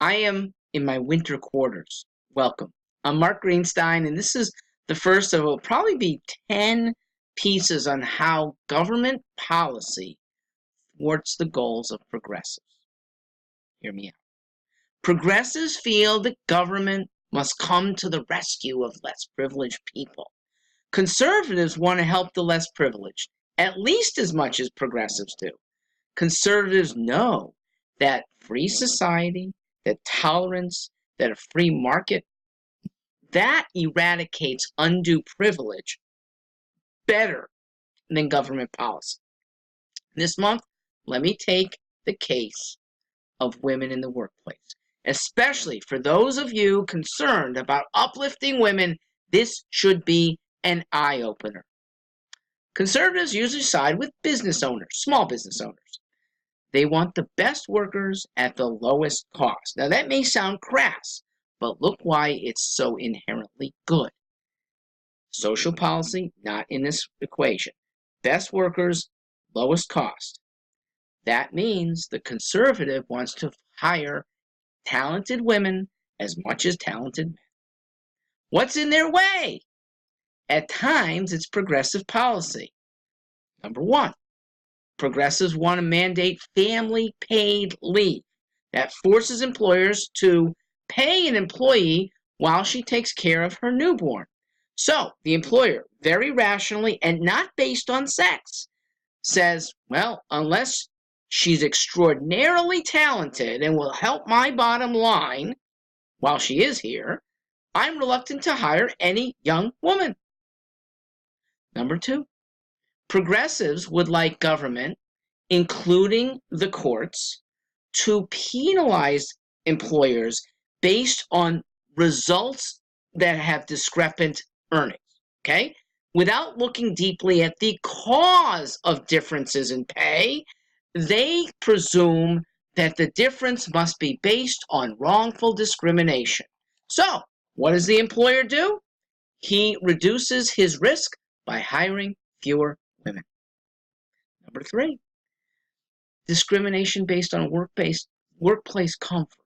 I am in my winter quarters. Welcome. I'm Mark Greenstein, and this is the first of what will probably be 10 pieces on how government policy thwarts the goals of progressives. Hear me out. Progressives feel that government must come to the rescue of less privileged people. Conservatives want to help the less privileged, at least as much as progressives do. Conservatives know that free society, that tolerance, that a free market, that eradicates undue privilege better than government policy. This month, let me take the case of women in the workplace. Especially for those of you concerned about uplifting women, this should be an eye-opener. Conservatives usually side with business owners, small business owners. They want the best workers at the lowest cost. Now, that may sound crass, but look why it's so inherently good. Social policy, not in this equation. Best workers, lowest cost. That means the conservative wants to hire talented women as much as talented men. What's in their way? At times, it's progressive policy. Number one, progressives want to mandate family paid leave that forces employers to pay an employee while she takes care of her newborn. So the employer, very rationally and not based on sex, says, well, unless she's extraordinarily talented and will help my bottom line while she is here, I'm reluctant to hire any young woman. Number two, progressives would like government, including the courts, to penalize employers based on results that have discrepant earnings, okay? Without looking deeply at the cause of differences in pay, they presume that the difference must be based on wrongful discrimination. So, what does the employer do? He reduces his risk by hiring fewer women. Number three, discrimination based on workplace comfort.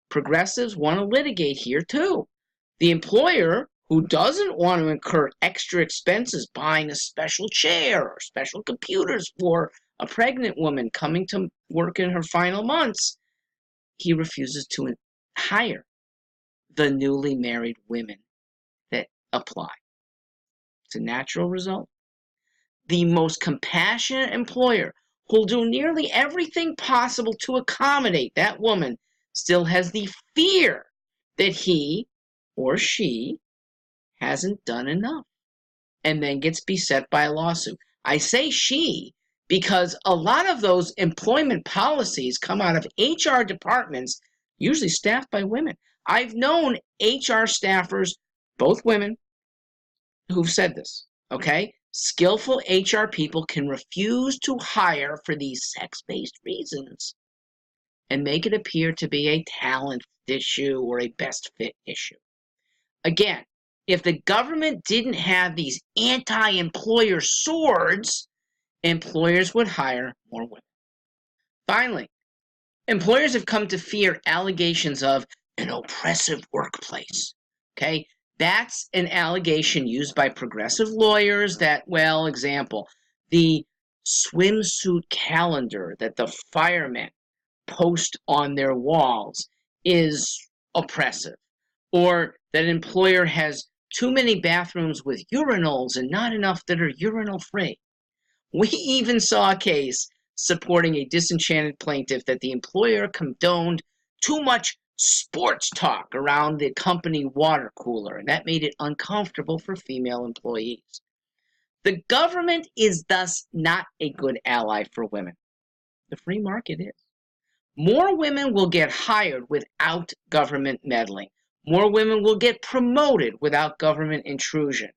Progressives want to litigate here too. The employer who doesn't want to incur extra expenses buying a special chair or special computers for a pregnant woman coming to work in her final months, he refuses to hire the newly married women that apply. It's a natural result. The most compassionate employer who'll do nearly everything possible to accommodate that woman still has the fear that he or she hasn't done enough and then gets beset by a lawsuit. I say she because a lot of those employment policies come out of HR departments, usually staffed by women. I've known HR staffers, both women, who've said this, okay? Skillful HR people can refuse to hire for these sex-based reasons and make it appear to be a talent issue or a best fit issue. Again, if the government didn't have these anti-employer swords, employers would hire more women. Finally, employers have come to fear allegations of an oppressive workplace. Okay? That's an allegation used by progressive lawyers that, well, example, the swimsuit calendar that the firemen post on their walls is oppressive, or that an employer has too many bathrooms with urinals and not enough that are urinal free. We even saw a case supporting a disenchanted plaintiff that the employer condoned too much sports talk around the company water cooler, and that made it uncomfortable for female employees. The government is thus not a good ally for women. The free market is. More women will get hired without government meddling. More women will get promoted without government intrusion.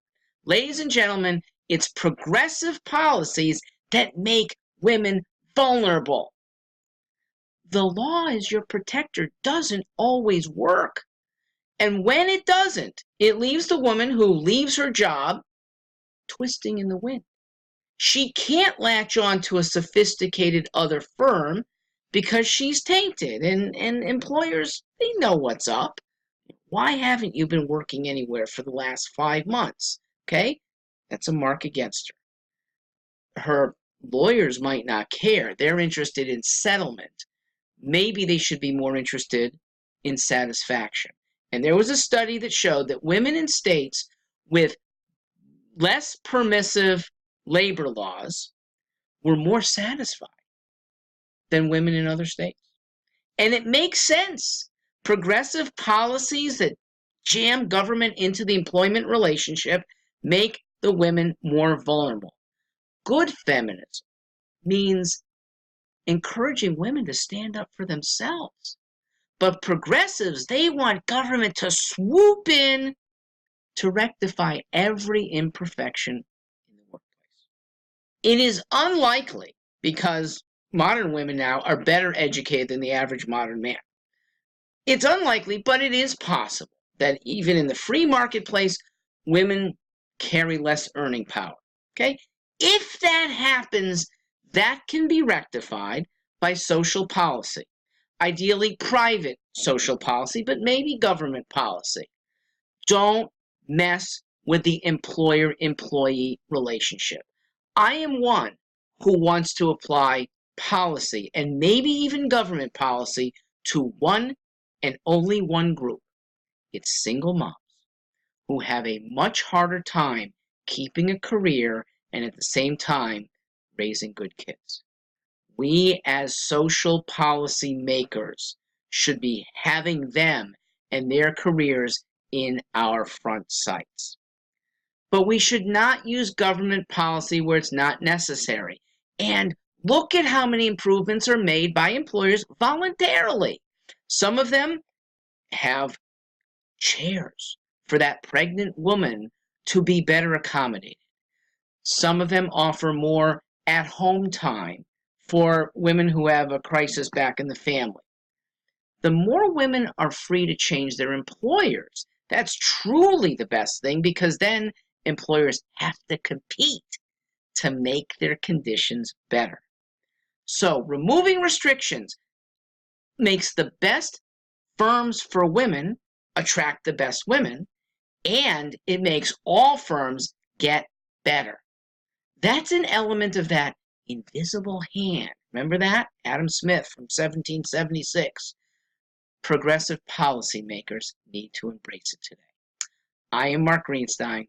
Ladies and gentlemen, it's progressive policies that make women vulnerable. The law as your protector doesn't always work. And when it doesn't, it leaves the woman who leaves her job twisting in the wind. She can't latch on to a sophisticated other firm because she's tainted, and employers, they know what's up. Why haven't you been working anywhere for the last 5 months? Okay, that's a mark against her. Her lawyers might not care. They're interested in settlement. Maybe they should be more interested in satisfaction. And there was a study that showed that women in states with less permissive labor laws were more satisfied than women in other states. And it makes sense. Progressive policies that jam government into the employment relationship make the women more vulnerable. Good feminism means encouraging women to stand up for themselves. But progressives, they want government to swoop in to rectify every imperfection in the workplace. It is unlikely, because modern women now are better educated than the average modern man. It's unlikely, but it is possible that even in the free marketplace, women carry less earning power. Okay? If that happens, that can be rectified by social policy. Ideally, private social policy, but maybe government policy. Don't mess with the employer-employee relationship. I am one who wants to apply policy, and maybe even government policy, to one and only one group. It's single moms who have a much harder time keeping a career and at the same time raising good kids. We as social policy makers should be having them and their careers in our front sights. But we should not use government policy where it's not necessary. And look at how many improvements are made by employers voluntarily. Some of them have chairs for that pregnant woman to be better accommodated. Some of them offer more at-home time for women who have a crisis back in the family. The more women are free to change their employers, that's truly the best thing, because then employers have to compete to make their conditions better. So removing restrictions makes the best firms for women attract the best women, and it makes all firms get better. That's an element of that invisible hand. Remember that? Adam Smith from 1776. Progressive policymakers need to embrace it today. I am Mark Greenstein.